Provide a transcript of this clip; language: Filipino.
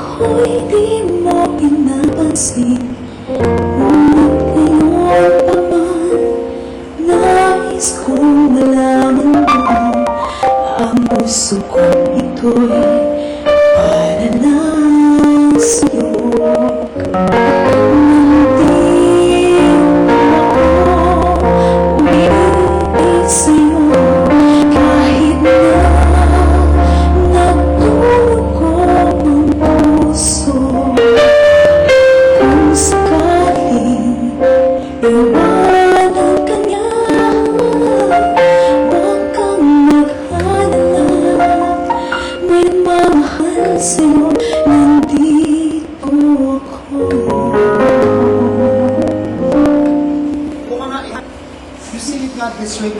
ako'y di mo pinapansin. Ngunit ngayon pa man, nais kong malaman mo, ang puso kong ito'y para lang sa'yo. Iwanan ka niya, huwag kang maghanap. May mamahal sa'yo, nandito ako. You sing it, God, this way.